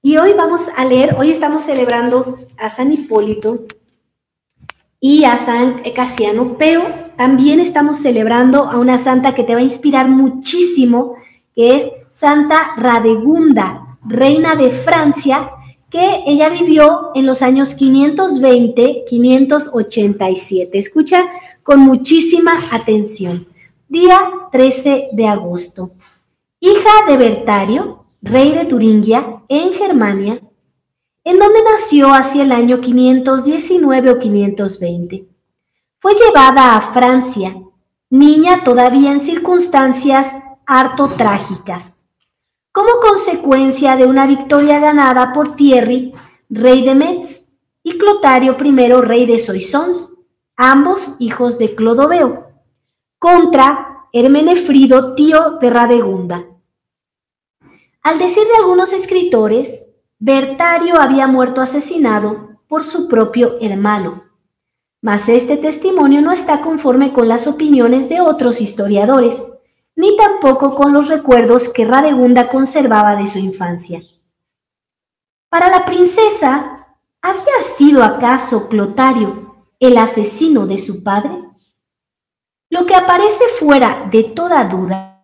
Y hoy vamos a leer, hoy estamos celebrando a San Hipólito y a San Casiano, pero también estamos celebrando a una santa que te va a inspirar muchísimo, que es Santa Radegunda, reina de Francia, que ella vivió en los años 520-587. Escucha con muchísima atención. Día 13 de agosto. Hija de Bertario, rey de Turingia, en Germania, en donde nació hacia el año 519 o 520. Fue llevada a Francia, niña todavía en circunstancias harto trágicas, como consecuencia de una victoria ganada por Thierry, rey de Metz, y Clotario I, rey de Soissons, ambos hijos de Clodoveo, contra Hermenefrido, tío de Radegunda. Al decir de algunos escritores, Bertario había muerto asesinado por su propio hermano, mas este testimonio no está conforme con las opiniones de otros historiadores, ni tampoco con los recuerdos que Radegunda conservaba de su infancia. Para la princesa, ¿había sido acaso Clotario el asesino de su padre? Lo que aparece fuera de toda duda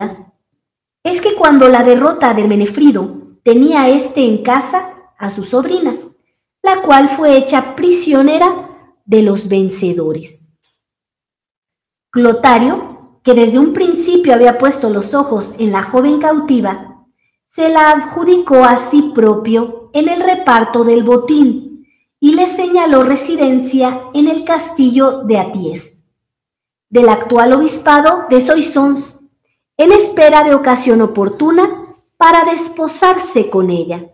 es que cuando la derrota de Hermenefrido tenía en casa a su sobrina, la cual fue hecha prisionera de los vencedores. Clotario, que desde un principio había puesto los ojos en la joven cautiva, se la adjudicó a sí propio en el reparto del botín y le señaló residencia en el castillo de Aties, del actual obispado de Soissons, en espera de ocasión oportuna para desposarse con ella.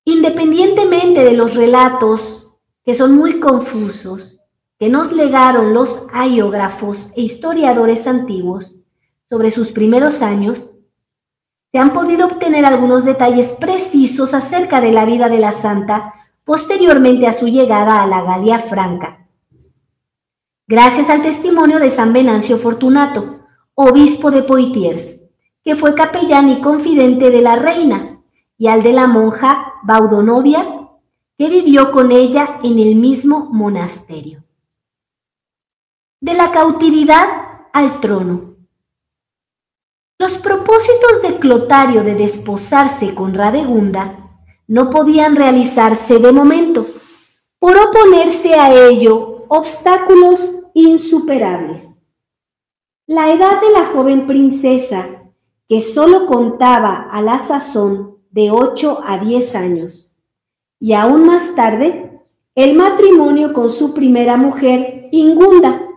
Independientemente de los relatos, que son muy confusos, que nos legaron los hagiógrafos e historiadores antiguos sobre sus primeros años, se han podido obtener algunos detalles precisos acerca de la vida de la santa posteriormente a su llegada a la Galia Franca. Gracias al testimonio de San Venancio Fortunato, obispo de Poitiers, que fue capellán y confidente de la reina, y al de la monja Baudonovia, que vivió con ella en el mismo monasterio. De la cautividad al trono. Los propósitos de Clotario de desposarse con Radegunda no podían realizarse de momento, por oponerse a ello obstáculos insuperables. La edad de la joven princesa, que solo contaba a la sazón de 8 a 10 años, y aún más tarde, el matrimonio con su primera mujer, Ingunda,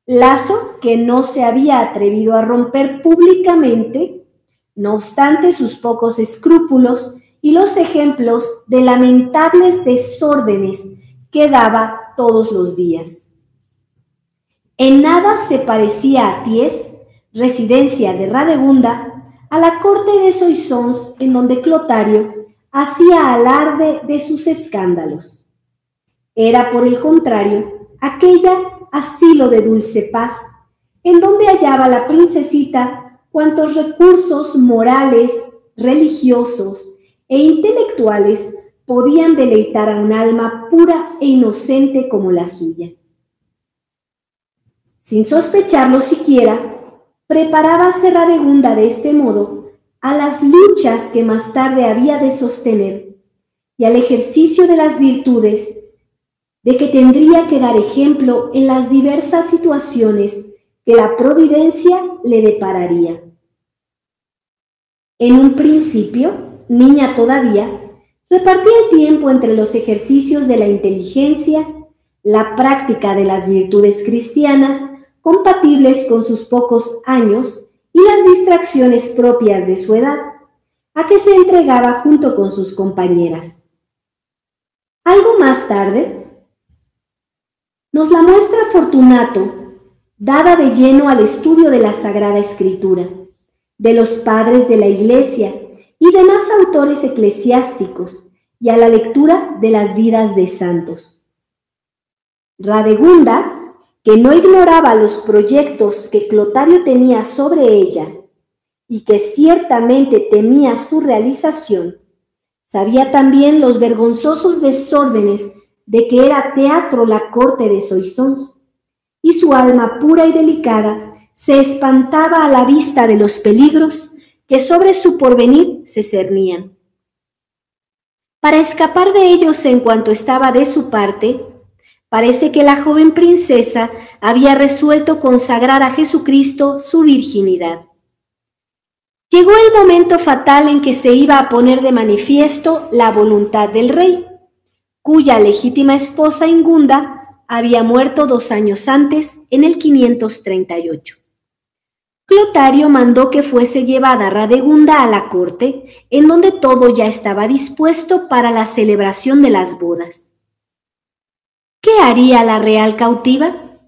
lazo que no se había atrevido a romper públicamente, no obstante sus pocos escrúpulos y los ejemplos de lamentables desórdenes que daba todos los días. En nada se parecía a Aties, residencia de Radegunda, a la corte de Soissons, en donde Clotario hacía alarde de sus escándalos. Era, por el contrario, aquella asilo de dulce paz, en donde hallaba la princesita cuantos recursos morales, religiosos e intelectuales podían deleitar a un alma pura e inocente como la suya. Sin sospecharlo siquiera, preparábase Radegunda de este modo a las luchas que más tarde había de sostener y al ejercicio de las virtudes de que tendría que dar ejemplo en las diversas situaciones que la providencia le depararía. En un principio, niña todavía, repartía el tiempo entre los ejercicios de la inteligencia, la práctica de las virtudes cristianas compatibles con sus pocos años y las distracciones propias de su edad, a que se entregaba junto con sus compañeras. Algo más tarde, nos la muestra Fortunato, dada de lleno al estudio de la Sagrada Escritura, de los padres de la Iglesia y demás autores eclesiásticos, y a la lectura de las vidas de santos. Radegunda, que no ignoraba los proyectos que Clotario tenía sobre ella y que ciertamente temía su realización, Sabía también los vergonzosos desórdenes de que era teatro la corte de Soissons, y su alma pura y delicada se espantaba a la vista de los peligros que sobre su porvenir se cernían. Para escapar de ellos en cuanto estaba de su parte, parece que la joven princesa había resuelto consagrar a Jesucristo su virginidad. Llegó el momento fatal en que se iba a poner de manifiesto la voluntad del rey, cuya legítima esposa Ingunda había muerto 2 años antes, en el 538. Clotario mandó que fuese llevada Radegunda a la corte, en donde todo ya estaba dispuesto para la celebración de las bodas. ¿Qué haría la real cautiva?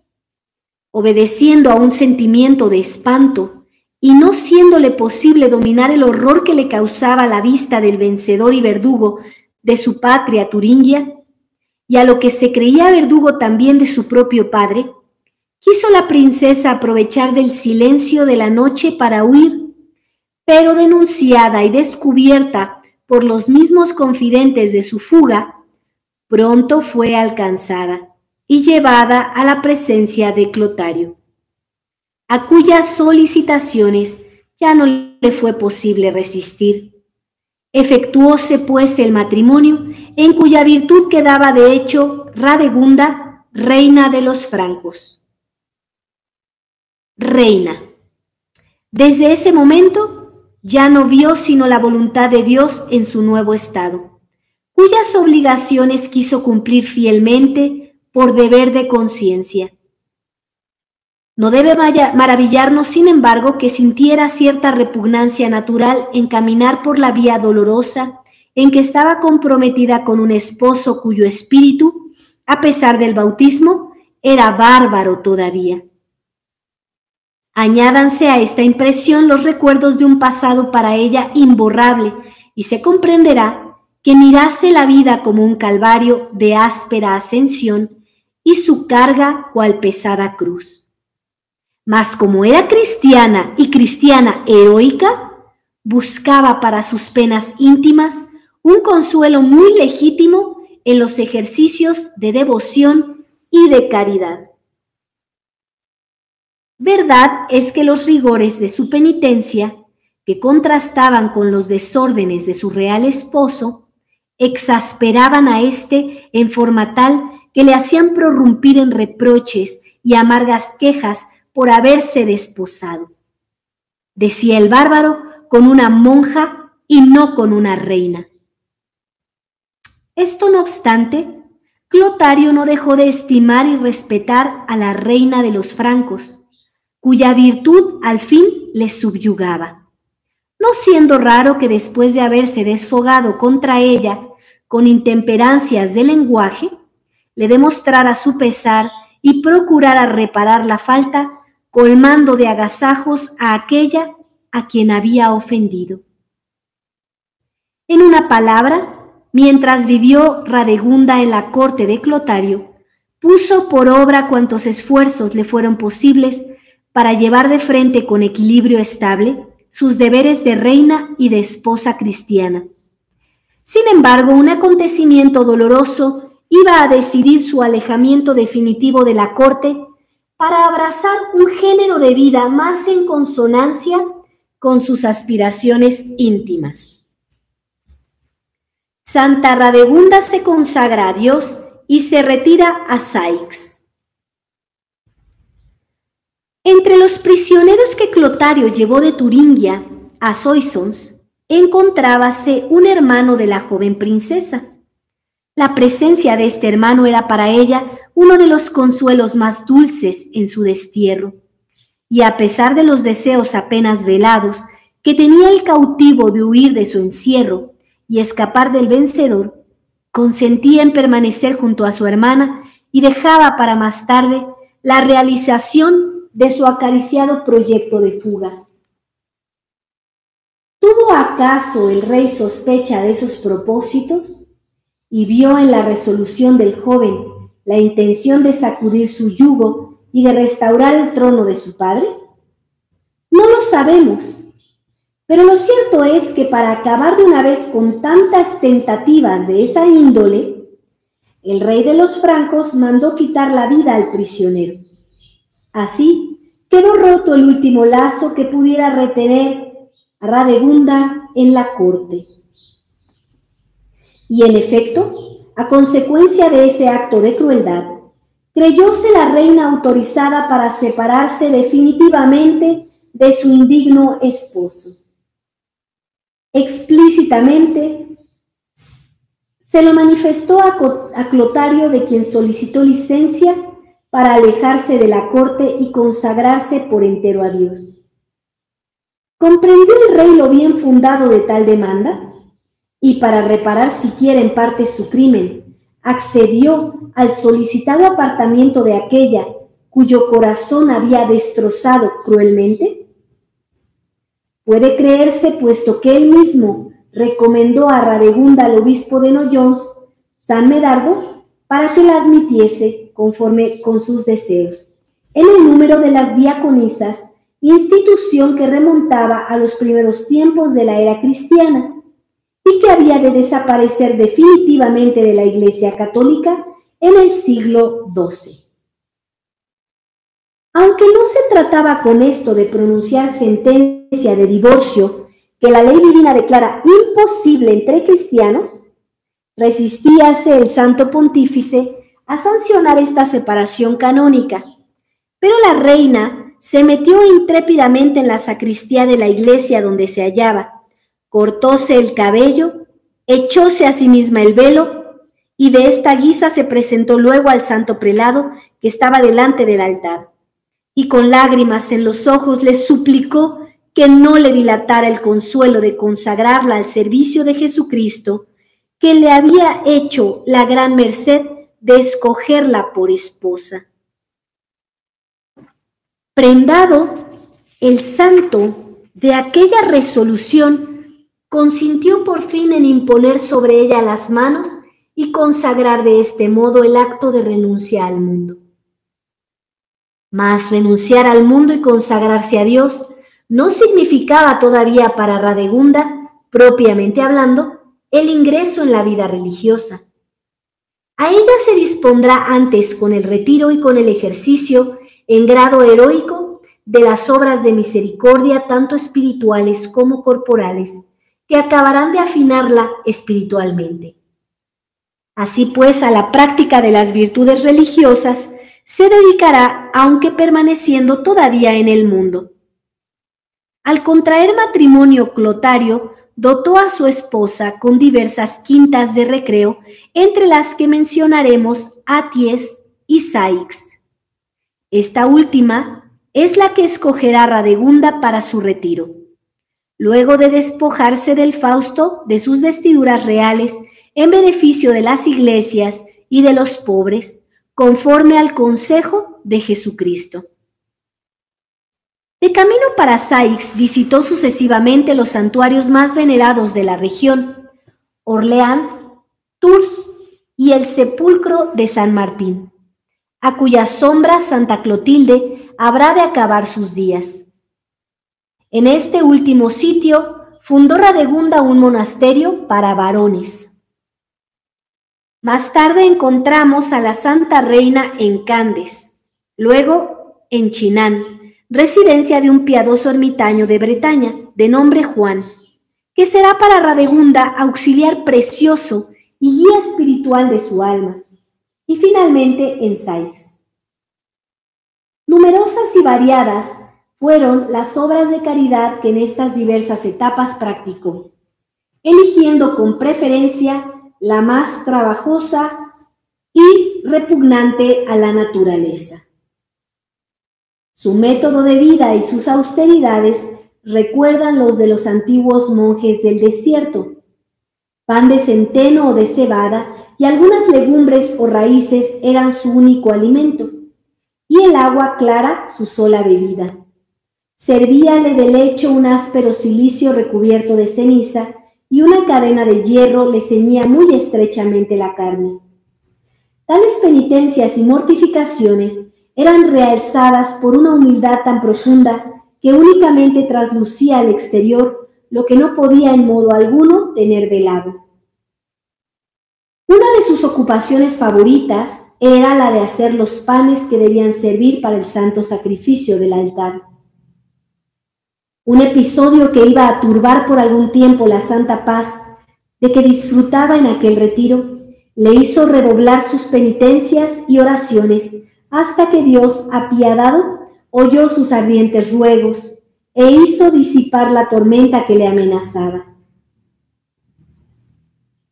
Obedeciendo a un sentimiento de espanto y no siéndole posible dominar el horror que le causaba la vista del vencedor y verdugo de su patria turingia, y a lo que se creía verdugo también de su propio padre, quiso la princesa aprovechar del silencio de la noche para huir, pero denunciada y descubierta por los mismos confidentes de su fuga, pronto fue alcanzada y llevada a la presencia de Clotario, a cuyas solicitaciones ya no le fue posible resistir. Efectuóse pues el matrimonio, en cuya virtud quedaba de hecho Radegunda, reina de los francos. Reina. Desde ese momento ya no vio sino la voluntad de Dios en su nuevo estado, cuyas obligaciones quiso cumplir fielmente por deber de conciencia. No debe maravillarnos, sin embargo, que sintiera cierta repugnancia natural en caminar por la vía dolorosa en que estaba comprometida con un esposo cuyo espíritu, a pesar del bautismo, era bárbaro todavía. Añádanse a esta impresión los recuerdos de un pasado para ella imborrable, y se comprenderá que mirase la vida como un calvario de áspera ascensión y su carga cual pesada cruz. Mas como era cristiana y cristiana heroica, buscaba para sus penas íntimas un consuelo muy legítimo en los ejercicios de devoción y de caridad. Verdad es que los rigores de su penitencia, que contrastaban con los desórdenes de su real esposo, exasperaban a éste en forma tal que le hacían prorrumpir en reproches y amargas quejas por haberse desposado. Decía el bárbaro, con una monja y no con una reina. Esto no obstante, Clotario no dejó de estimar y respetar a la reina de los francos, cuya virtud al fin le subyugaba, no siendo raro que después de haberse desfogado contra ella con intemperancias de lenguaje, le demostrara su pesar y procurara reparar la falta, colmando de agasajos a aquella a quien había ofendido. En una palabra, mientras vivió Radegunda en la corte de Clotario, puso por obra cuantos esfuerzos le fueron posibles para llevar de frente con equilibrio estable sus deberes de reina y de esposa cristiana. Sin embargo, un acontecimiento doloroso iba a decidir su alejamiento definitivo de la corte para abrazar un género de vida más en consonancia con sus aspiraciones íntimas. Santa Radegunda se consagra a Dios y se retira a Saix. Entre los prisioneros que Clotario llevó de Turingia a Soissons, encontrábase un hermano de la joven princesa. La presencia de este hermano era para ella uno de los consuelos más dulces en su destierro, y a pesar de los deseos apenas velados que tenía el cautivo de huir de su encierro y escapar del vencedor, consentía en permanecer junto a su hermana y dejaba para más tarde la realización de su acariciado proyecto de fuga. ¿Tuvo acaso el rey sospecha de esos propósitos y vio en la resolución del joven la intención de sacudir su yugo y de restaurar el trono de su padre? No lo sabemos, Pero lo cierto es que para acabar de una vez con tantas tentativas de esa índole, el rey de los francos mandó quitar la vida al prisionero. Así quedó roto el último lazo que pudiera retener a Radegunda en la corte. Y en efecto, a consecuencia de ese acto de crueldad, creyóse la reina autorizada para separarse definitivamente de su indigno esposo. Explícitamente se lo manifestó a Clotario, de quien solicitó licencia para alejarse de la corte y consagrarse por entero a Dios. ¿Comprendió el rey lo bien fundado de tal demanda? Y para reparar siquiera en parte su crimen, accedió al solicitado apartamiento de aquella cuyo corazón había destrozado cruelmente. Puede creerse, puesto que él mismo recomendó a Radegunda al obispo de Noyons, San Medardo, para que la admitiese conforme con sus deseos, en el número de las diaconisas, institución que remontaba a los primeros tiempos de la era cristiana y que había de desaparecer definitivamente de la Iglesia Católica en el siglo XII. Aunque no se trataba con esto de pronunciar sentencia de divorcio que la ley divina declara imposible entre cristianos, resistíase el Santo Pontífice a sancionar esta separación canónica, pero la reina se metió intrépidamente en la sacristía de la iglesia donde se hallaba, cortóse el cabello, echóse a sí misma el velo y de esta guisa se presentó luego al santo prelado que estaba delante del altar, y con lágrimas en los ojos le suplicó que no le dilatara el consuelo de consagrarla al servicio de Jesucristo, que le había hecho la gran merced de escogerla por esposa. Prendado el santo de aquella resolución, consintió por fin en imponer sobre ella las manos y consagrar de este modo el acto de renuncia al mundo. Mas renunciar al mundo y consagrarse a Dios no significaba todavía para Radegunda, propiamente hablando, el ingreso en la vida religiosa. A ella se dispondrá antes con el retiro y con el ejercicio en grado heroico de las obras de misericordia, tanto espirituales como corporales, que acabarán de afinarla espiritualmente. Así pues, a la práctica de las virtudes religiosas se dedicará, aunque permaneciendo todavía en el mundo. Al contraer matrimonio, Clotario dotó a su esposa con diversas quintas de recreo, entre las que mencionaremos Atiés y Saix. Esta última es la que escogerá Radegunda para su retiro. Luego de despojarse del Fausto de sus vestiduras reales en beneficio de las iglesias y de los pobres, conforme al consejo de Jesucristo. De camino para Saix visitó sucesivamente los santuarios más venerados de la región, Orleans, Tours y el sepulcro de San Martín, a cuya sombra Santa Clotilde habrá de acabar sus días. En este último sitio fundó Radegunda un monasterio para varones. Más tarde encontramos a la Santa Reina en Candes, luego en Chinan, residencia de un piadoso ermitaño de Bretaña, de nombre Juan, que será para Radegunda auxiliar precioso y guía espiritual de su alma, y finalmente en Saix. Numerosas y variadas fueron las obras de caridad que en estas diversas etapas practicó, eligiendo con preferencia la más trabajosa y repugnante a la naturaleza. Su método de vida y sus austeridades recuerdan los de los antiguos monjes del desierto. Pan de centeno o de cebada y algunas legumbres o raíces eran su único alimento, y el agua clara su sola bebida. Servíale de lecho un áspero cilicio recubierto de ceniza, y una cadena de hierro le ceñía muy estrechamente la carne. Tales penitencias y mortificaciones eran realzadas por una humildad tan profunda que únicamente traslucía al exterior lo que no podía en modo alguno tener velado. Una de sus ocupaciones favoritas era la de hacer los panes que debían servir para el santo sacrificio del altar. Un episodio que iba a turbar por algún tiempo la santa paz de que disfrutaba en aquel retiro, le hizo redoblar sus penitencias y oraciones hasta que Dios, apiadado, oyó sus ardientes ruegos e hizo disipar la tormenta que le amenazaba.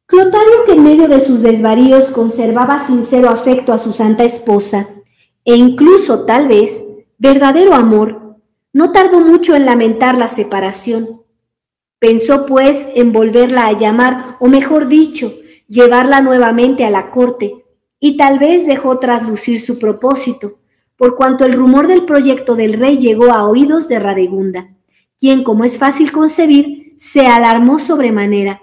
Clotario, que en medio de sus desvaríos conservaba sincero afecto a su santa esposa, e incluso, tal vez, verdadero amor, no tardó mucho en lamentar la separación. Pensó, pues, en volverla a llamar, o mejor dicho, llevarla nuevamente a la corte, y tal vez dejó traslucir su propósito, por cuanto el rumor del proyecto del rey llegó a oídos de Radegunda, quien, como es fácil concebir, se alarmó sobremanera.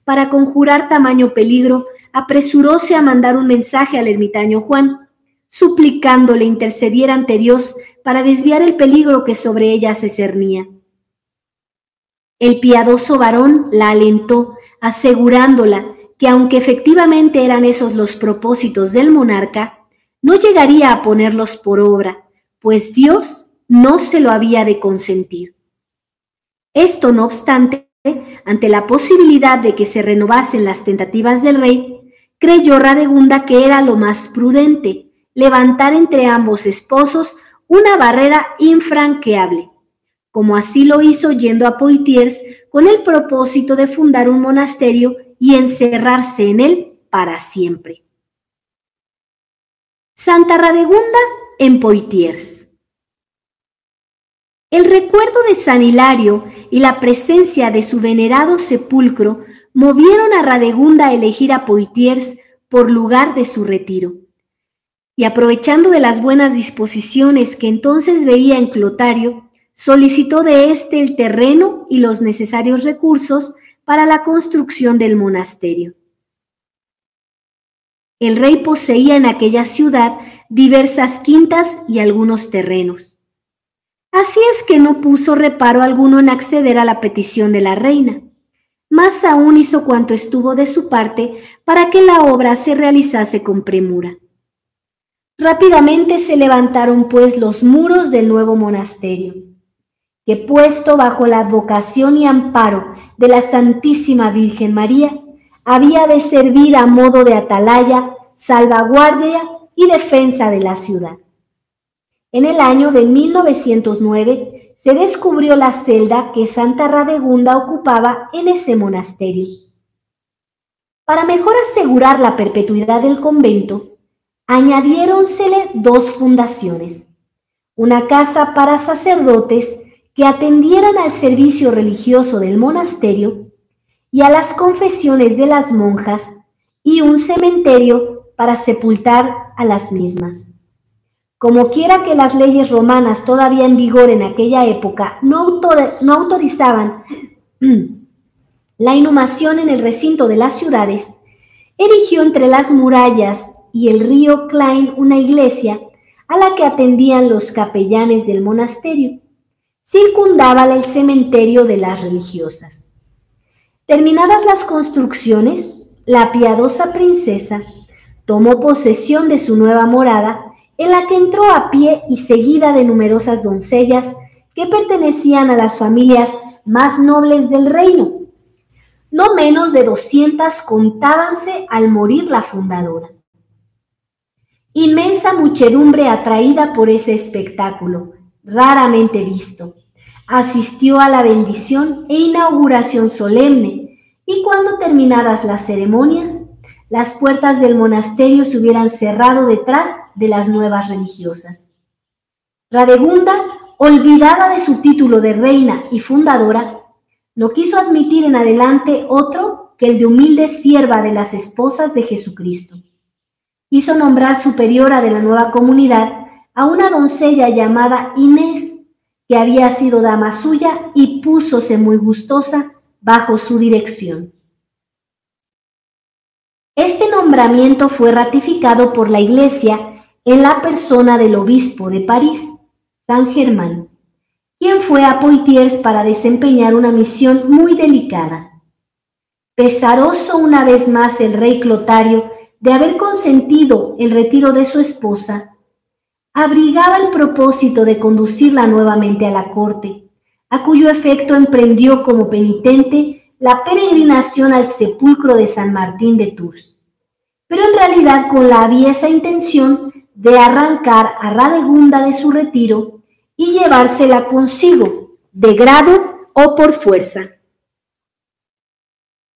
Para conjurar tamaño peligro, apresuróse a mandar un mensaje al ermitaño Juan, suplicándole intercediera ante Dios para desviar el peligro que sobre ella se cernía. El piadoso varón la alentó, asegurándola que aunque efectivamente eran esos los propósitos del monarca, no llegaría a ponerlos por obra, pues Dios no se lo había de consentir. Esto, no obstante, ante la posibilidad de que se renovasen las tentativas del rey, creyó Radegunda que era lo más prudente levantar entre ambos esposos una barrera infranqueable, como así lo hizo yendo a Poitiers con el propósito de fundar un monasterio y encerrarse en él para siempre. Santa Radegunda en Poitiers. El recuerdo de San Hilario y la presencia de su venerado sepulcro movieron a Radegunda a elegir a Poitiers por lugar de su retiro. Y aprovechando de las buenas disposiciones que entonces veía en Clotario, solicitó de éste el terreno y los necesarios recursos para la construcción del monasterio. El rey poseía en aquella ciudad diversas quintas y algunos terrenos. Así es que no puso reparo alguno en acceder a la petición de la reina. Más aún hizo cuanto estuvo de su parte para que la obra se realizase con premura. Rápidamente se levantaron pues los muros del nuevo monasterio, que puesto bajo la advocación y amparo de la Santísima Virgen María, había de servir a modo de atalaya, salvaguardia y defensa de la ciudad. En el año de 1909 se descubrió la celda que Santa Radegunda ocupaba en ese monasterio. Para mejor asegurar la perpetuidad del convento, añadiéronsele dos fundaciones: una casa para sacerdotes que atendieran al servicio religioso del monasterio y a las confesiones de las monjas, y un cementerio para sepultar a las mismas. Como quiera que las leyes romanas todavía en vigor en aquella época no autorizaban la inhumación en el recinto de las ciudades, erigió entre las murallas y el río Klein una iglesia a la que atendían los capellanes del monasterio. Circundábala el cementerio de las religiosas. Terminadas las construcciones, la piadosa princesa tomó posesión de su nueva morada, en la que entró a pie y seguida de numerosas doncellas que pertenecían a las familias más nobles del reino. No menos de 200 contábanse al morir la fundadora. Inmensa muchedumbre atraída por ese espectáculo, raramente visto, asistió a la bendición e inauguración solemne, y cuando terminadas las ceremonias, las puertas del monasterio se hubieran cerrado detrás de las nuevas religiosas. Radegunda, olvidada de su título de reina y fundadora, no quiso admitir en adelante otro que el de humilde sierva de las esposas de Jesucristo. Hizo nombrar superiora de la nueva comunidad a una doncella llamada Inés, que había sido dama suya, y púsose muy gustosa bajo su dirección. Este nombramiento fue ratificado por la Iglesia en la persona del obispo de París, San Germán, quien fue a Poitiers para desempeñar una misión muy delicada. Pesaroso una vez más el rey Clotario de haber consentido el retiro de su esposa, abrigaba el propósito de conducirla nuevamente a la corte, a cuyo efecto emprendió como penitente la peregrinación al sepulcro de San Martín de Tours, pero en realidad con la aviesa intención de arrancar a Radegunda de su retiro y llevársela consigo, de grado o por fuerza.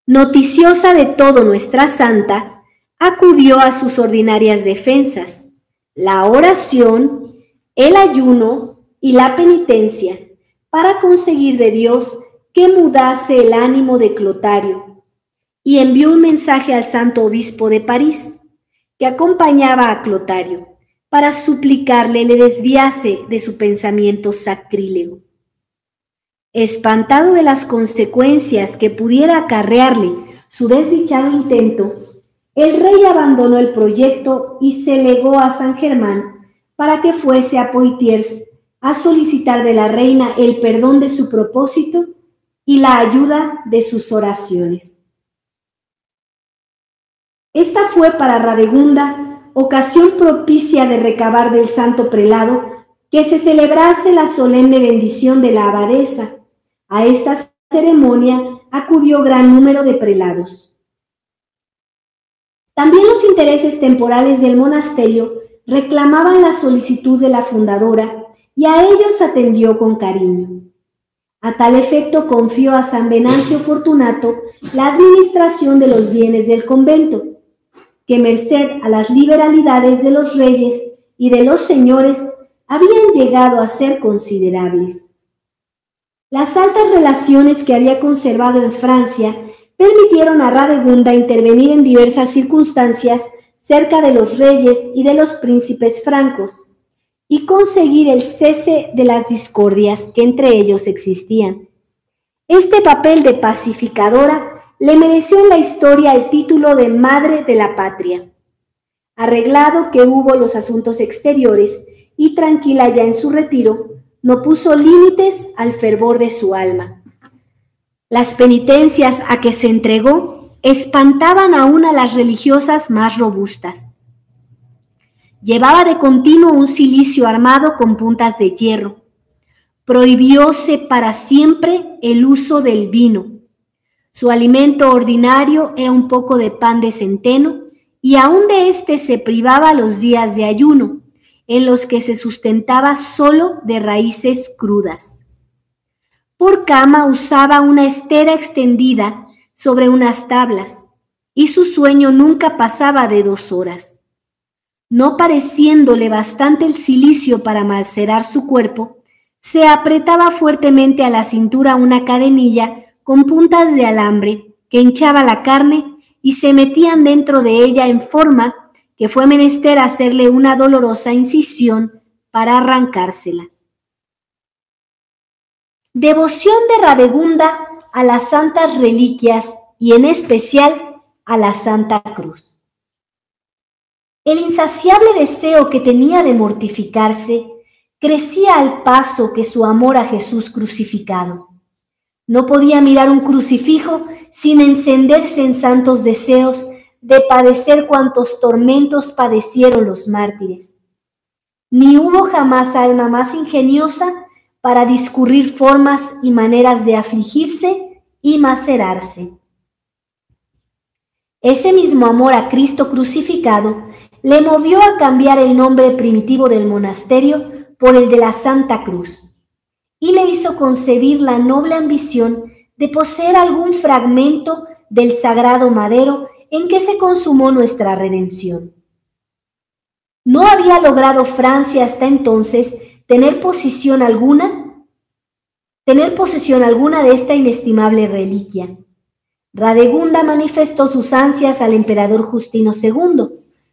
Noticiosa de todo nuestra santa, acudió a sus ordinarias defensas, la oración, el ayuno y la penitencia, para conseguir de Dios que mudase el ánimo de Clotario, y envió un mensaje al santo obispo de París, que acompañaba a Clotario, para suplicarle le desviase de su pensamiento sacrílego. Espantado de las consecuencias que pudiera acarrearle su desdichado intento, el rey abandonó el proyecto y se legó a San Germán para que fuese a Poitiers a solicitar de la reina el perdón de su propósito y la ayuda de sus oraciones. Esta fue para Radegunda ocasión propicia de recabar del santo prelado que se celebrase la solemne bendición de la abadesa. A esta ceremonia acudió gran número de prelados. También los intereses temporales del monasterio reclamaban la solicitud de la fundadora y a ellos atendió con cariño. A tal efecto confió a San Venancio Fortunato la administración de los bienes del convento, que merced a las liberalidades de los reyes y de los señores habían llegado a ser considerables. Las altas relaciones que había conservado en Francia permitieron a Radegunda intervenir en diversas circunstancias cerca de los reyes y de los príncipes francos y conseguir el cese de las discordias que entre ellos existían. Este papel de pacificadora le mereció en la historia el título de Madre de la Patria. Arreglado que hubo los asuntos exteriores y tranquila ya en su retiro, no puso límites al fervor de su alma. Las penitencias a que se entregó espantaban aún a las religiosas más robustas. Llevaba de continuo un cilicio armado con puntas de hierro. Prohibióse para siempre el uso del vino. Su alimento ordinario era un poco de pan de centeno y aún de este se privaba los días de ayuno, en los que se sustentaba solo de raíces crudas. Por cama usaba una estera extendida sobre unas tablas, y su sueño nunca pasaba de 2 horas. No pareciéndole bastante el cilicio para macerar su cuerpo, se apretaba fuertemente a la cintura una cadenilla con puntas de alambre que hinchaba la carne y se metían dentro de ella en forma que fue menester hacerle una dolorosa incisión para arrancársela. Devoción de Radegunda a las santas reliquias y en especial a la Santa Cruz. El insaciable deseo que tenía de mortificarse crecía al paso que su amor a Jesús crucificado. No podía mirar un crucifijo sin encenderse en santos deseos de padecer cuantos tormentos padecieron los mártires. Ni hubo jamás alma más ingeniosa para discurrir formas y maneras de afligirse y macerarse. Ese mismo amor a Cristo crucificado le movió a cambiar el nombre primitivo del monasterio por el de la Santa Cruz y le hizo concebir la noble ambición de poseer algún fragmento del sagrado madero en que se consumó nuestra redención. No había logrado Francia hasta entonces tener posesión alguna de esta inestimable reliquia. Radegunda manifestó sus ansias al emperador Justino II,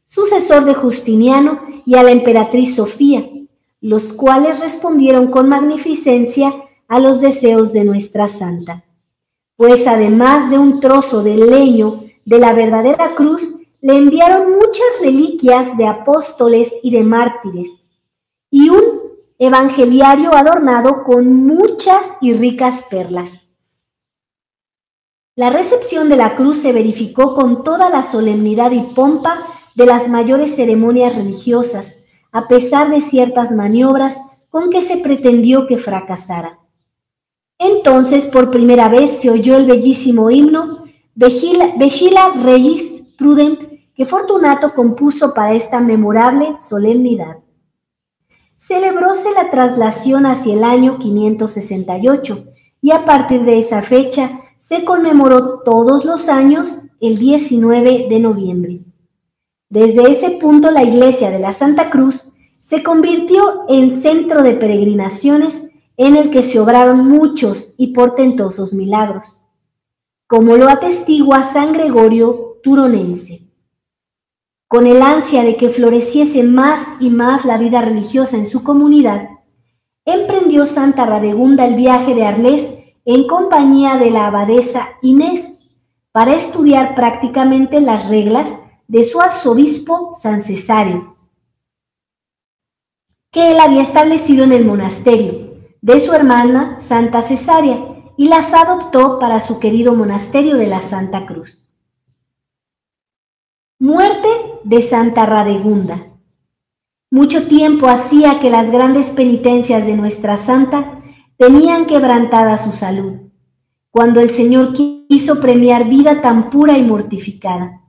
sucesor de Justiniano, y a la emperatriz Sofía, los cuales respondieron con magnificencia a los deseos de nuestra santa. Pues además de un trozo de leño de la verdadera cruz, le enviaron muchas reliquias de apóstoles y de mártires, y un evangeliario adornado con muchas y ricas perlas. La recepción de la cruz se verificó con toda la solemnidad y pompa de las mayores ceremonias religiosas, a pesar de ciertas maniobras con que se pretendió que fracasara. Entonces, por primera vez, se oyó el bellísimo himno Vegila Regis Prudent que Fortunato compuso para esta memorable solemnidad. Celebróse la traslación hacia el año 568 y a partir de esa fecha se conmemoró todos los años el 19 de noviembre. Desde ese punto la iglesia de la Santa Cruz se convirtió en centro de peregrinaciones en el que se obraron muchos y portentosos milagros, como lo atestigua San Gregorio Turonense. Con el ansia de que floreciese más y más la vida religiosa en su comunidad, emprendió Santa Radegunda el viaje de Arles en compañía de la abadesa Inés para estudiar prácticamente las reglas de su arzobispo San Cesario, que él había establecido en el monasterio de su hermana Santa Cesaria y las adoptó para su querido monasterio de la Santa Cruz. Muerte de Santa Radegunda. Mucho tiempo hacía que las grandes penitencias de nuestra santa tenían quebrantada su salud, cuando el Señor quiso premiar vida tan pura y mortificada.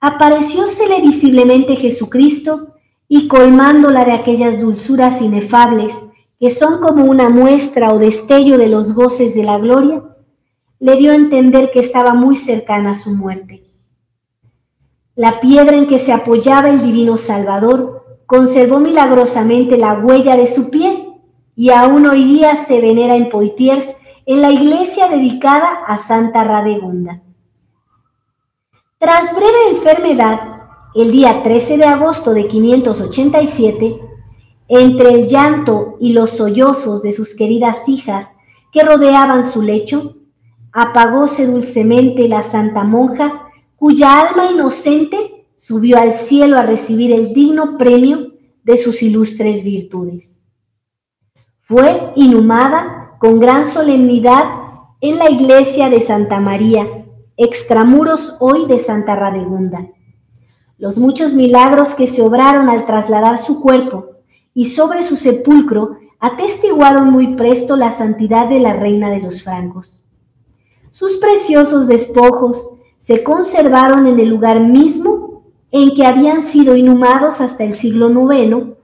Apareciósele visiblemente Jesucristo y colmándola de aquellas dulzuras inefables que son como una muestra o destello de los goces de la gloria, le dio a entender que estaba muy cercana a su muerte. La piedra en que se apoyaba el divino Salvador conservó milagrosamente la huella de su pie y aún hoy día se venera en Poitiers en la iglesia dedicada a Santa Radegunda. Tras breve enfermedad, el día 13 de agosto de 587, entre el llanto y los sollozos de sus queridas hijas que rodeaban su lecho, apagóse dulcemente la santa monja, cuya alma inocente subió al cielo a recibir el digno premio de sus ilustres virtudes. Fue inhumada con gran solemnidad en la iglesia de Santa María, extramuros hoy de Santa Radegunda. Los muchos milagros que se obraron al trasladar su cuerpo y sobre su sepulcro atestiguaron muy presto la santidad de la reina de los francos. Sus preciosos despojos se conservaron en el lugar mismo en que habían sido inhumados hasta el siglo IX,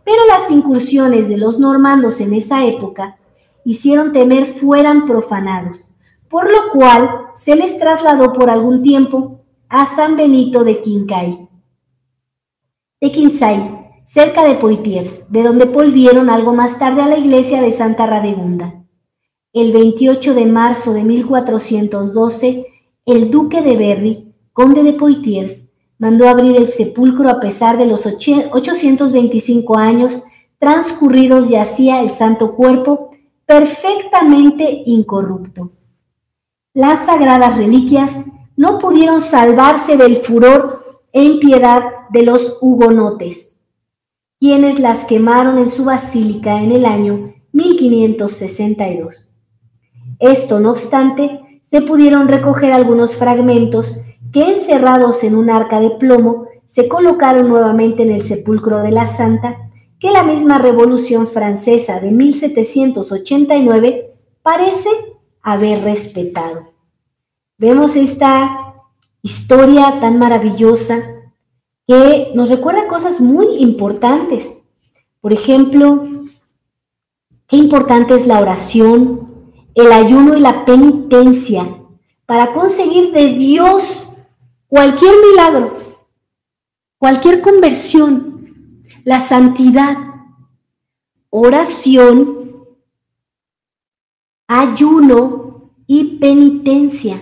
pero las incursiones de los normandos en esa época hicieron temer fueran profanados, por lo cual se les trasladó por algún tiempo a San Benito de Quincay, cerca de Poitiers, de donde volvieron algo más tarde a la iglesia de Santa Radegunda. El 28 de marzo de 1412, el duque de Berry, conde de Poitiers, mandó abrir el sepulcro a pesar de los 825 años transcurridos, yacía el santo cuerpo perfectamente incorrupto. Las sagradas reliquias no pudieron salvarse del furor e impiedad de los hugonotes, quienes las quemaron en su basílica en el año 1562. Esto, no obstante, se pudieron recoger algunos fragmentos que, encerrados en un arca de plomo, se colocaron nuevamente en el sepulcro de la santa, que la misma Revolución Francesa de 1789 parece haber respetado. Vemos esta historia tan maravillosa que nos recuerda cosas muy importantes. Por ejemplo, qué importante es la oración, el ayuno y la penitencia para conseguir de Dios cualquier milagro, cualquier conversión, la santidad, oración, ayuno y penitencia.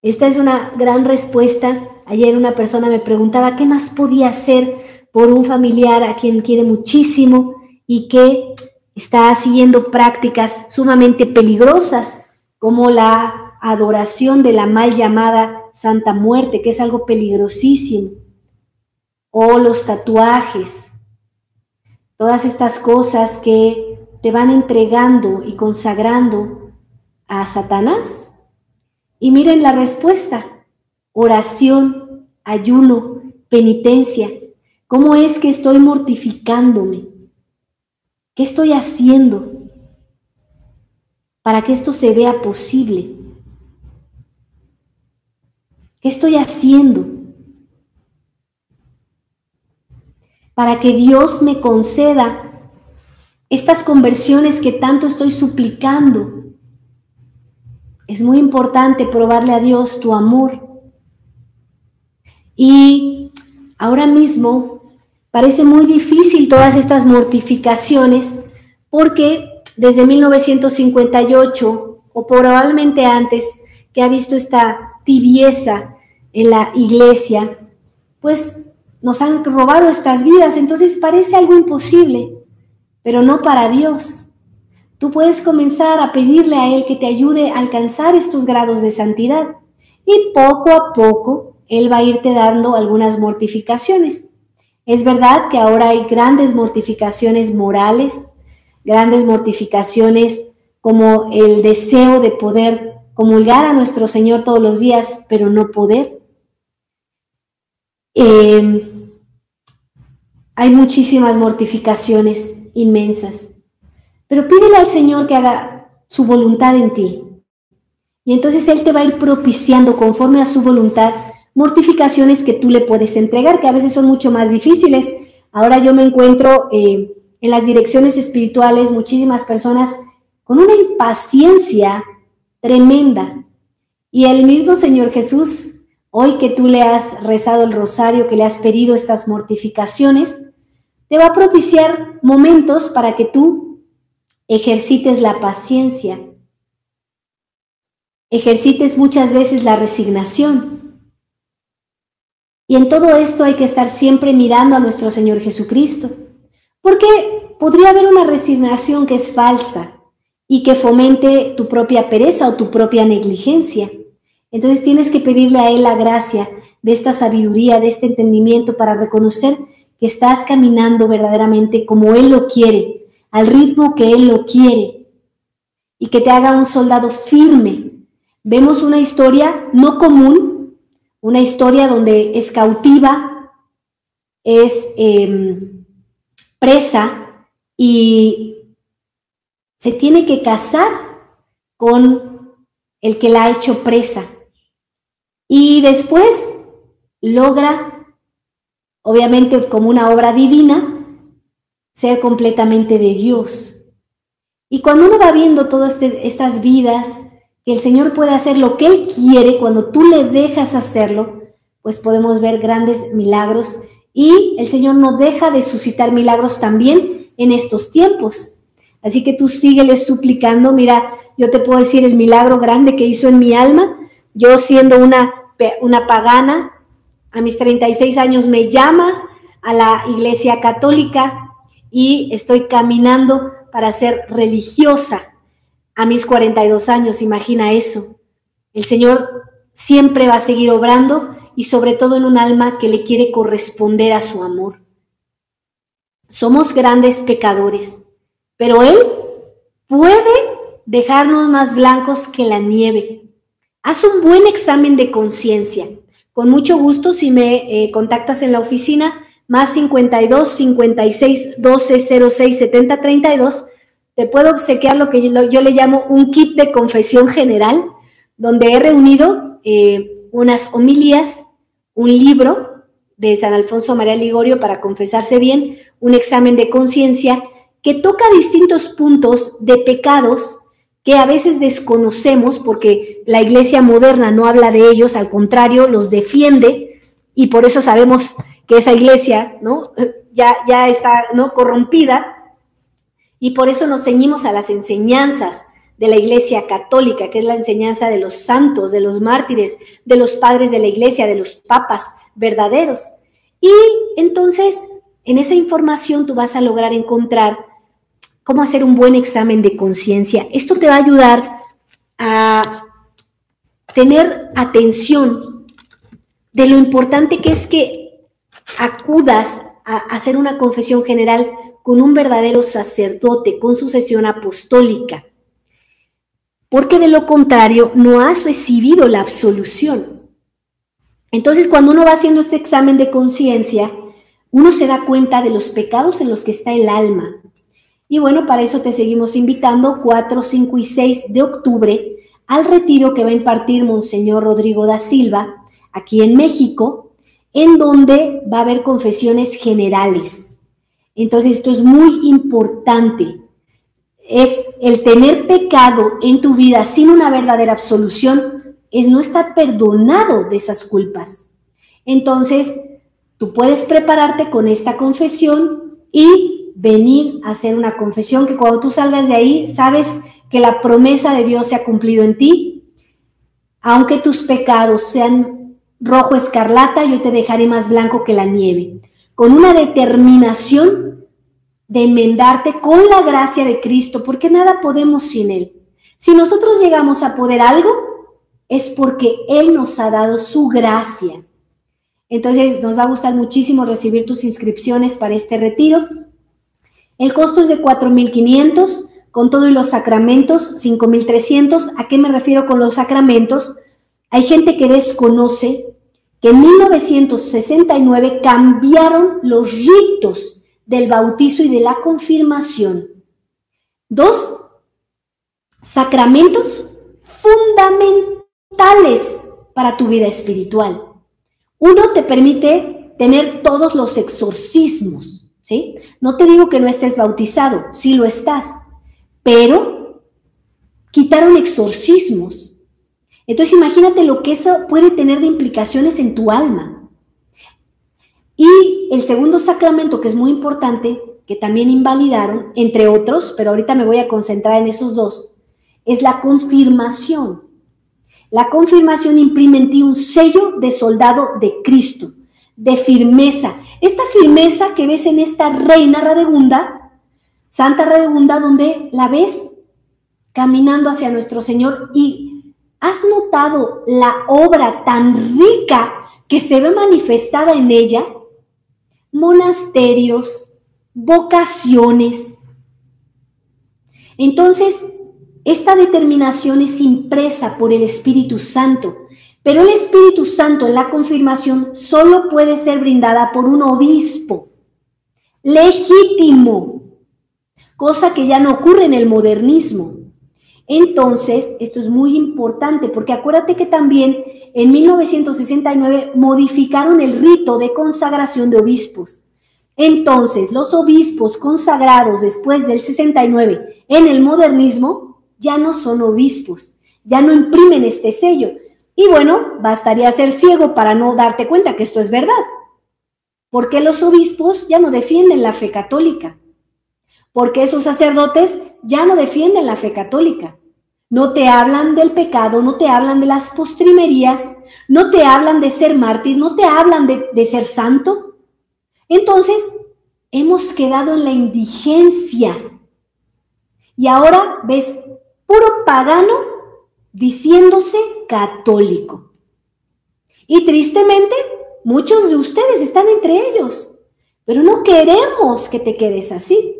Esta es una gran respuesta. Ayer una persona me preguntaba qué más podía hacer por un familiar a quien quiere muchísimo y que está siguiendo prácticas sumamente peligrosas, como la adoración de la mal llamada Santa Muerte, que es algo peligrosísimo, o los tatuajes. todas estas cosas que te van entregando y consagrando a Satanás? Y miren la respuesta: oración, ayuno, penitencia. ¿Cómo es que estoy mortificándome? ¿Qué estoy haciendo para que esto se vea posible? ¿Qué estoy haciendo para que Dios me conceda estas conversiones que tanto estoy suplicando? Es muy importante probarle a Dios tu amor. Y ahora mismo parece muy difícil todas estas mortificaciones, porque desde 1958, o probablemente antes, que ha visto esta tibieza en la iglesia, pues nos han robado estas vidas. Entonces parece algo imposible, pero no para Dios. Tú puedes comenzar a pedirle a Él que te ayude a alcanzar estos grados de santidad, y poco a poco Él va a irte dando algunas mortificaciones. Es verdad que ahora hay grandes mortificaciones morales, grandes mortificaciones como el deseo de poder comulgar a nuestro Señor todos los días, pero no poder. Hay muchísimas mortificaciones inmensas, pero pídele al Señor que haga su voluntad en ti. Y entonces Él te va a ir propiciando conforme a su voluntad mortificaciones que tú le puedes entregar, que a veces son mucho más difíciles. Ahora yo me encuentro en las direcciones espirituales, muchísimas personas con una impaciencia tremenda. Y el mismo Señor Jesús, hoy que tú le has rezado el rosario, que le has pedido estas mortificaciones, te va a propiciar momentos para que tú ejercites la paciencia, ejercites muchas veces la resignación. Y en todo esto hay que estar siempre mirando a nuestro Señor Jesucristo, porque podría haber una resignación que es falsa y que fomente tu propia pereza o tu propia negligencia. Entonces tienes que pedirle a Él la gracia de esta sabiduría, de este entendimiento, para reconocer que estás caminando verdaderamente como Él lo quiere, al ritmo que Él lo quiere, y que te haga un soldado firme. Vemos una historia no común, una historia donde es cautiva, es presa y se tiene que casar con el que la ha hecho presa. Y después logra, obviamente como una obra divina, ser completamente de Dios. Y cuando uno va viendo todas estas vidas, que el Señor puede hacer lo que Él quiere cuando tú le dejas hacerlo, pues podemos ver grandes milagros, y el Señor no deja de suscitar milagros también en estos tiempos. Así que tú síguele suplicando. Mira, yo te puedo decir el milagro grande que hizo en mi alma. Yo, siendo una pagana, a mis 36 años me llama a la Iglesia Católica y estoy caminando para ser religiosa a mis 42 años. Imagina eso. El Señor siempre va a seguir obrando, y sobre todo en un alma que le quiere corresponder a su amor. Somos grandes pecadores, pero Él puede dejarnos más blancos que la nieve. Haz un buen examen de conciencia. Con mucho gusto, si me contactas en la oficina, más 52 56 12 06 70 32, te puedo obsequiar lo que yo le llamo un kit de confesión general, donde he reunido unas homilías, un libro de San Alfonso María Ligorio para confesarse bien, un examen de conciencia que toca distintos puntos de pecados que a veces desconocemos, porque la iglesia moderna no habla de ellos, al contrario, los defiende, y por eso sabemos que esa iglesia, ¿no?, ya está, ¿no?, corrompida, y por eso nos ceñimos a las enseñanzas de la Iglesia Católica, que es la enseñanza de los santos, de los mártires, de los padres de la Iglesia, de los papas verdaderos. Y entonces, en esa información tú vas a lograr encontrar cómo hacer un buen examen de conciencia. Esto te va a ayudar a tener atención de lo importante que es que acudas a hacer una confesión general con un verdadero sacerdote, con sucesión apostólica, porque de lo contrario no has recibido la absolución. Entonces, cuando uno va haciendo este examen de conciencia, uno se da cuenta de los pecados en los que está el alma. Y bueno, para eso te seguimos invitando 4, 5 y 6 de octubre al retiro que va a impartir Monseñor Rodrigo da Silva, aquí en México, en donde va a haber confesiones generales. Entonces, esto es muy importante. Es el tener pecado en tu vida sin una verdadera absolución, es no estar perdonado de esas culpas. Entonces, tú puedes prepararte con esta confesión y venir a hacer una confesión que cuando tú salgas de ahí, sabes que la promesa de Dios se ha cumplido en ti. Aunque tus pecados sean rojo escarlata, yo te dejaré más blanco que la nieve. Con una determinación de enmendarte con la gracia de Cristo, porque nada podemos sin Él. Si nosotros llegamos a poder algo, es porque Él nos ha dado su gracia. Entonces, nos va a gustar muchísimo recibir tus inscripciones para este retiro. El costo es de 4,500, con todo y los sacramentos, 5,300. ¿A qué me refiero con los sacramentos? Hay gente que desconoce que en 1969 cambiaron los ritos del bautizo y de la confirmación. 2 sacramentos fundamentales para tu vida espiritual. Uno te permite tener todos los exorcismos, ¿sí? No te digo que no estés bautizado, sí lo estás, pero quitaron exorcismos. Entonces imagínate lo que eso puede tener de implicaciones en tu alma. Y el segundo sacramento, que es muy importante, que también invalidaron, entre otros, pero ahorita me voy a concentrar en esos 2, es la confirmación. La confirmación imprime en ti un sello de soldado de Cristo, de firmeza. Esta firmeza que ves en esta reina Radegunda, Santa Radegunda, donde la ves caminando hacia nuestro Señor, y has notado la obra tan rica que se ve manifestada en ella, monasterios, vocaciones. Entonces, esta determinación es impresa por el Espíritu Santo, pero el Espíritu Santo en la confirmación solo puede ser brindada por un obispo legítimo, cosa que ya no ocurre en el modernismo. Entonces, esto es muy importante porque acuérdate que también en 1969 modificaron el rito de consagración de obispos. Entonces, los obispos consagrados después del 69 en el modernismo ya no son obispos, ya no imprimen este sello. Y bueno, bastaría ser ciego para no darte cuenta que esto es verdad. Porque los obispos ya no defienden la fe católica. Porque esos sacerdotes ya no defienden la fe católica. No te hablan del pecado, no te hablan de las postrimerías, no te hablan de ser mártir, no te hablan de ser santo. Entonces, hemos quedado en la indigencia. Y ahora ves puro pagano diciéndose católico. Y tristemente, muchos de ustedes están entre ellos. Pero no queremos que te quedes así.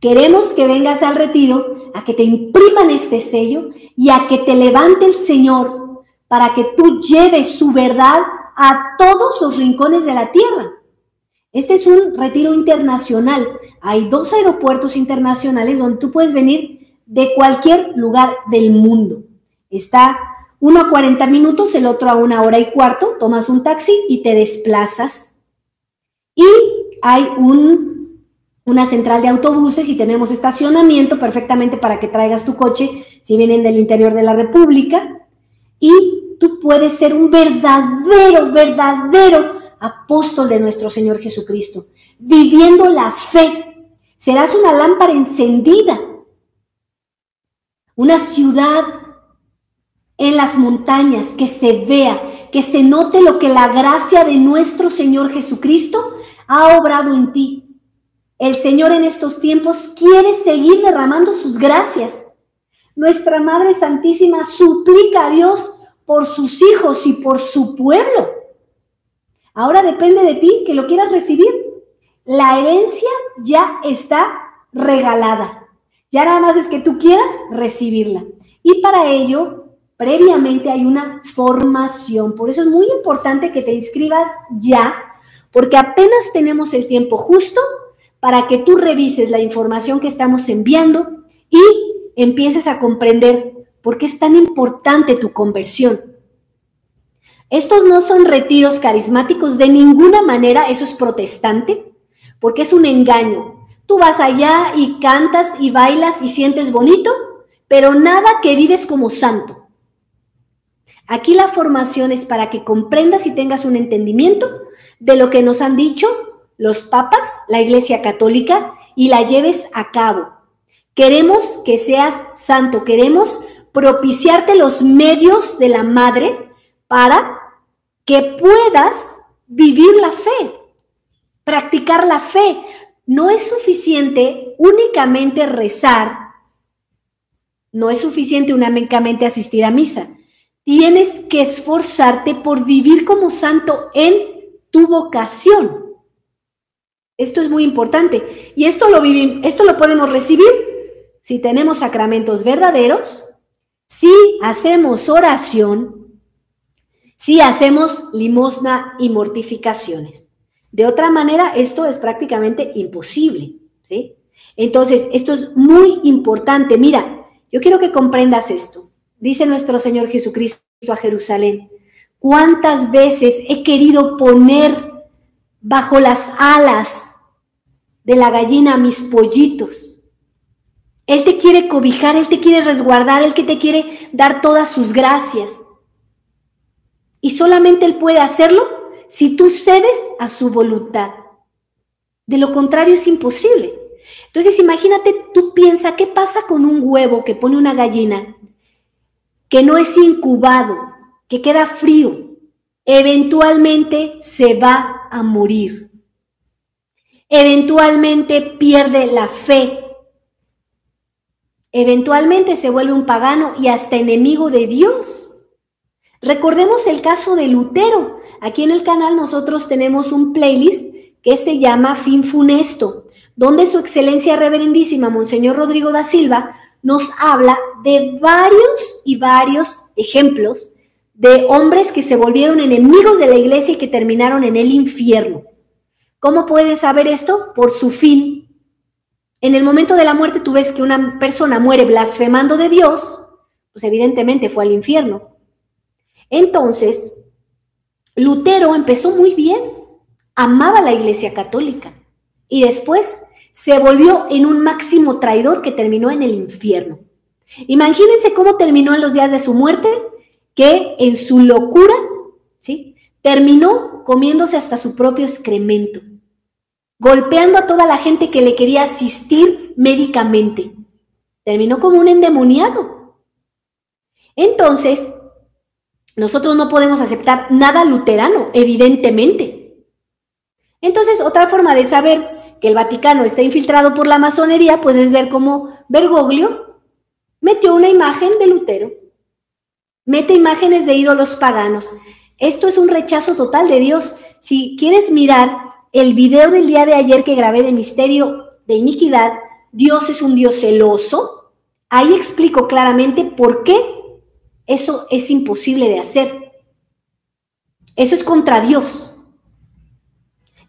Queremos que vengas al retiro, a que te impriman este sello y a que te levante el Señor para que tú lleves su verdad a todos los rincones de la tierra. Este es un retiro internacional. Hay 2 aeropuertos internacionales donde tú puedes venir de cualquier lugar del mundo. Está uno a 40 minutos, el otro a 1 hora y cuarto. Tomas un taxi y te desplazas. Y hay una central de autobuses y tenemos estacionamiento perfectamente para que traigas tu coche si vienen del interior de la República. Y tú puedes ser un verdadero apóstol de nuestro Señor Jesucristo, viviendo la fe. Serás una lámpara encendida, una ciudad en las montañas, que se vea, que se note lo que la gracia de nuestro Señor Jesucristo ha obrado en ti. El Señor en estos tiempos quiere seguir derramando sus gracias. Nuestra Madre Santísima suplica a Dios por sus hijos y por su pueblo. Ahora depende de ti que lo quieras recibir. La herencia ya está regalada. Ya nada más es que tú quieras recibirla. Y para ello, previamente hay una formación. Por eso es muy importante que te inscribas ya, porque apenas tenemos el tiempo justo para que tú revises la información que estamos enviando y empieces a comprender por qué es tan importante tu conversión. Estos no son retiros carismáticos de ninguna manera, eso es protestante, porque es un engaño. Tú vas allá y cantas y bailas y sientes bonito, pero nada que vives como santo. Aquí la formación es para que comprendas y tengas un entendimiento de lo que nos han dicho los papas, la Iglesia Católica, y la lleves a cabo. Queremos que seas santo, queremos propiciarte los medios de la Madre para que puedas vivir la fe, practicar la fe. No es suficiente únicamente rezar, no es suficiente únicamente asistir a misa. Tienes que esforzarte por vivir como santo en tu vocación. Esto es muy importante. Y esto lo podemos recibir si tenemos sacramentos verdaderos, si hacemos oración, si hacemos limosna y mortificaciones. De otra manera, esto es prácticamente imposible, ¿sí? Entonces, esto es muy importante. Mira, yo quiero que comprendas esto. Dice nuestro Señor Jesucristo a Jerusalén: ¿cuántas veces he querido poner bajo las alas de la gallina a mis pollitos? Él te quiere cobijar, Él te quiere resguardar, Él que te quiere dar todas sus gracias. Y solamente Él puede hacerlo si tú cedes a su voluntad. De lo contrario es imposible. Entonces imagínate, tú piensa, ¿qué pasa con un huevo que pone una gallina que no es incubado, que queda frío? Eventualmente se va a morir. Eventualmente pierde la fe. Eventualmente se vuelve un pagano y hasta enemigo de Dios. Recordemos el caso de Lutero. Aquí en el canal nosotros tenemos un playlist que se llama Fin Funesto, donde su excelencia reverendísima Monseñor Rodrigo da Silva nos habla de varios ejemplos de hombres que se volvieron enemigos de la iglesia y que terminaron en el infierno. ¿Cómo puedes saber esto? Por su fin. En el momento de la muerte tú ves que una persona muere blasfemando de Dios, pues evidentemente fue al infierno. Entonces, Lutero empezó muy bien, amaba la Iglesia Católica y después se volvió en un máximo traidor que terminó en el infierno. Imagínense cómo terminó en los días de su muerte, que en su locura, ¿sí?, terminó comiéndose hasta su propio excremento, golpeando a toda la gente que le quería asistir médicamente. Terminó como un endemoniado. Entonces, nosotros no podemos aceptar nada luterano, evidentemente. Entonces, otra forma de saber que el Vaticano está infiltrado por la masonería, pues es ver cómo Bergoglio metió una imagen de Lutero, mete imágenes de ídolos paganos. Esto es un rechazo total de Dios. Si quieres mirar el video del día de ayer que grabé de Misterio de Iniquidad, Dios es un Dios celoso, ahí explico claramente por qué eso es imposible de hacer. Eso es contra Dios.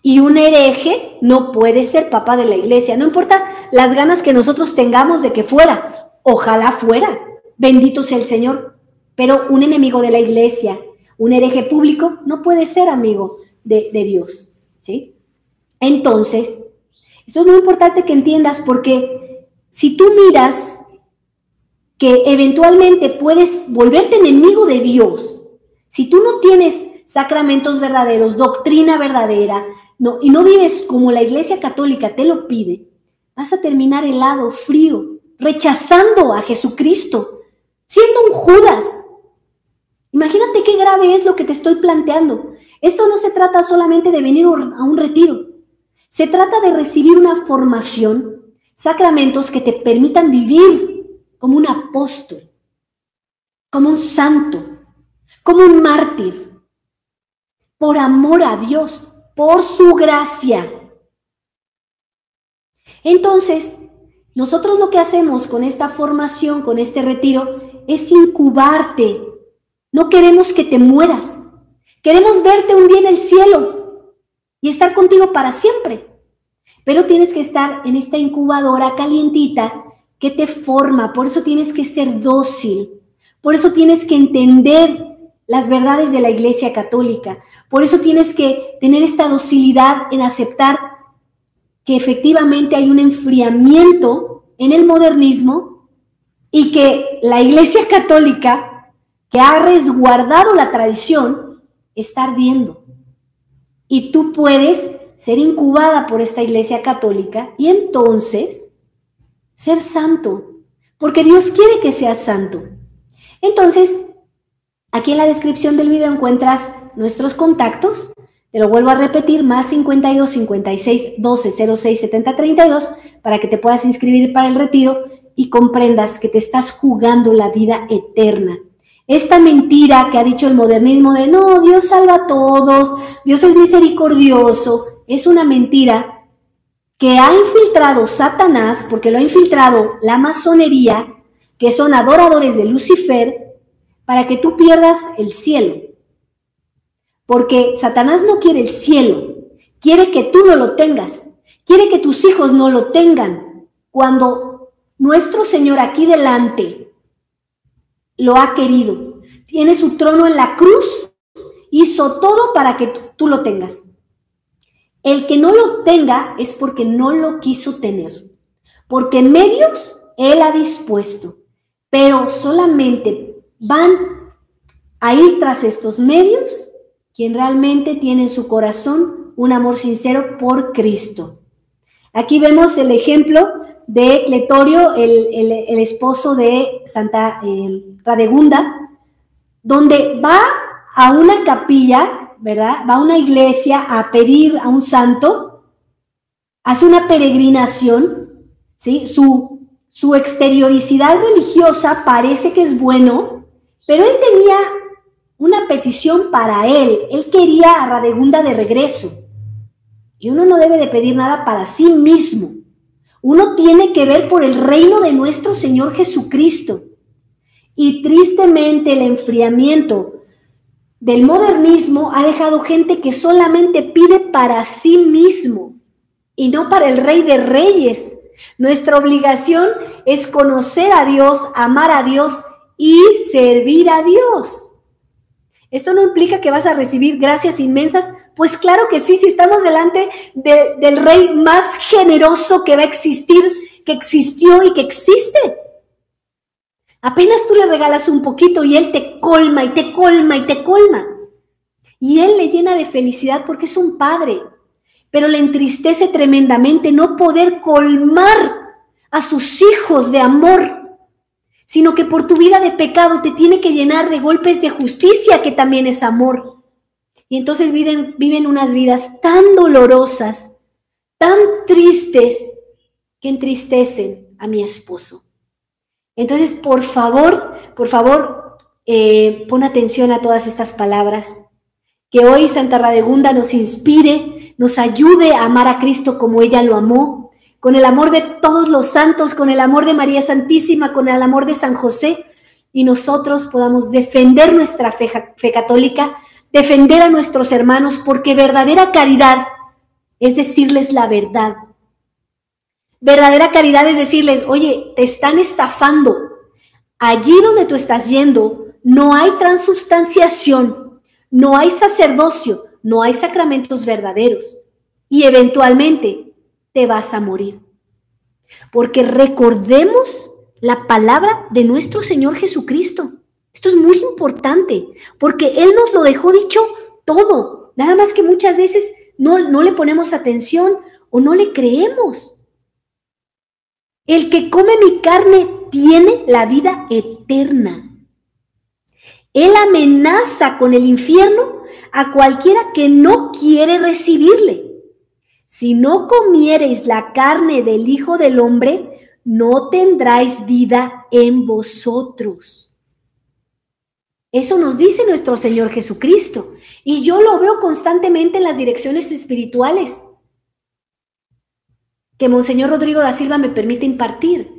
Y un hereje no puede ser papa de la iglesia. No importa las ganas que nosotros tengamos de que fuera. Ojalá fuera. Bendito sea el Señor. Pero un enemigo de la iglesia, un hereje público, no puede ser amigo de Dios, ¿sí? Entonces, esto es muy importante que entiendas, porque si tú miras que eventualmente puedes volverte enemigo de Dios, si tú no tienes sacramentos verdaderos, doctrina verdadera, no, y no vives como la Iglesia Católica te lo pide, vas a terminar helado, frío, rechazando a Jesucristo, siendo un Judas. Imagínate qué grave es lo que te estoy planteando. Esto no se trata solamente de venir a un retiro. Se trata de recibir una formación, sacramentos que te permitan vivir como un apóstol, como un santo, como un mártir, por amor a Dios, por su gracia. Entonces, nosotros lo que hacemos con esta formación, con este retiro, es incubarte. No queremos que te mueras. Queremos verte un día en el cielo y estar contigo para siempre. Pero tienes que estar en esta incubadora calientita que te forma. Por eso tienes que ser dócil. Por eso tienes que entender las verdades de la Iglesia Católica. Por eso tienes que tener esta docilidad en aceptar que efectivamente hay un enfriamiento en el modernismo y que la Iglesia Católica, que ha resguardado la tradición, está ardiendo. Y tú puedes ser incubada por esta Iglesia Católica y entonces ser santo, porque Dios quiere que seas santo. Entonces, aquí en la descripción del video encuentras nuestros contactos. Te lo vuelvo a repetir, más 52 56 12 06 70 32, para que te puedas inscribir para el retiro y comprendas que te estás jugando la vida eterna. Esta mentira que ha dicho el modernismo de no, Dios salva a todos, Dios es misericordioso, es una mentira que ha infiltrado Satanás, porque lo ha infiltrado la masonería, que son adoradores de Lucifer, para que tú pierdas el cielo. Porque Satanás no quiere el cielo, quiere que tú no lo tengas, quiere que tus hijos no lo tengan. Cuando nuestro Señor aquí delante lo ha querido, tiene su trono en la cruz, hizo todo para que tú lo tengas. El que no lo tenga es porque no lo quiso tener, porque medios Él ha dispuesto, pero solamente van a ir tras estos medios quien realmente tiene en su corazón un amor sincero por Cristo. Aquí vemos el ejemplo de Cletorio, el esposo de Santa Radegunda, donde va a una capilla, ¿verdad? Va a una iglesia a pedir a un santo, hace una peregrinación, ¿sí? Su exterioricidad religiosa parece que es bueno, pero él tenía una petición para él. Él quería a Radegunda de regreso. Y uno no debe de pedir nada para sí mismo. Uno tiene que ver por el reino de nuestro Señor Jesucristo. Y tristemente el enfriamiento del modernismo ha dejado gente que solamente pide para sí mismo y no para el Rey de Reyes. Nuestra obligación es conocer a Dios, amar a Dios y servir a Dios. ¿Esto no implica que vas a recibir gracias inmensas? Pues claro que sí, si estamos delante del Rey más generoso que va a existir, que existió y que existe. Apenas tú le regalas un poquito y Él te colma y te colma y te colma. Y Él le llena de felicidad porque es un padre, pero le entristece tremendamente no poder colmar a sus hijos de amor, sino que por tu vida de pecado te tiene que llenar de golpes de justicia, que también es amor. Y entonces viven unas vidas tan dolorosas, tan tristes, que entristecen a mi esposo. Entonces, por favor, pon atención a todas estas palabras. Que hoy Santa Radegunda nos inspire, nos ayude a amar a Cristo como ella lo amó, con el amor de todos los santos, con el amor de María Santísima, con el amor de San José, y nosotros podamos defender nuestra fe católica, defender a nuestros hermanos, porque verdadera caridad es decirles la verdad. Verdadera caridad es decirles, oye, te están estafando. Allí donde tú estás yendo no hay transubstanciación, no hay sacerdocio, no hay sacramentos verdaderos, y eventualmente te vas a morir. Porque recordemos la palabra de nuestro Señor Jesucristo. Esto es muy importante, porque Él nos lo dejó dicho todo. Nada más que muchas veces no le ponemos atención o no le creemos. El que come mi carne tiene la vida eterna. Él amenaza con el infierno a cualquiera que no quiere recibirle. Si no comiereis la carne del Hijo del Hombre, no tendráis vida en vosotros. Eso nos dice nuestro Señor Jesucristo. Y yo lo veo constantemente en las direcciones espirituales. que Monseñor Rodrigo da Silva me permite impartir.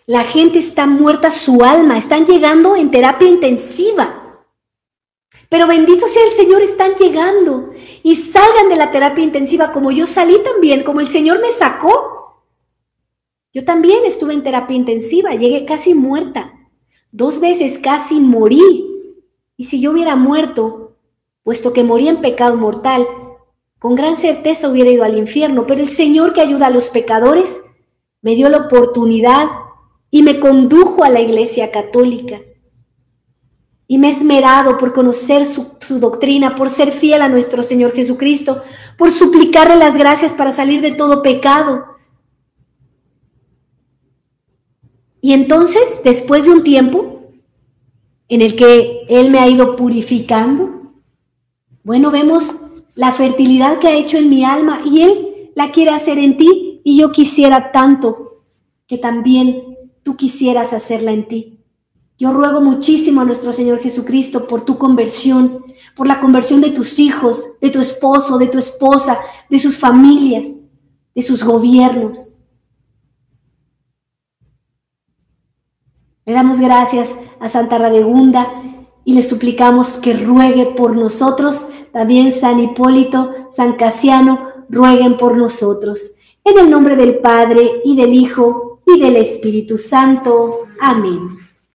La gente está muerta su alma, están llegando en terapia intensiva. Pero bendito sea el Señor, están llegando y salgan de la terapia intensiva como yo salí también, como el Señor me sacó. Yo también estuve en terapia intensiva, llegué casi muerta. 2 veces casi morí. Y si yo hubiera muerto, puesto que morí en pecado mortal, con gran certeza hubiera ido al infierno. Pero el Señor, que ayuda a los pecadores, me dio la oportunidad y me condujo a la Iglesia Católica. Y me he esmerado por conocer su doctrina, por ser fiel a nuestro Señor Jesucristo, por suplicarle las gracias para salir de todo pecado. Y entonces, después de un tiempo en el que Él me ha ido purificando, bueno, vemos la fertilidad que ha hecho en mi alma y Él la quiere hacer en ti, y yo quisiera tanto que también tú quisieras hacerla en ti. Yo ruego muchísimo a nuestro Señor Jesucristo por tu conversión, por la conversión de tus hijos, de tu esposo, de tu esposa, de sus familias, de sus gobiernos. Le damos gracias a Santa Radegunda y le suplicamos que ruegue por nosotros. También San Hipólito, San Casiano, rueguen por nosotros. En el nombre del Padre, y del Hijo, y del Espíritu Santo. Amén.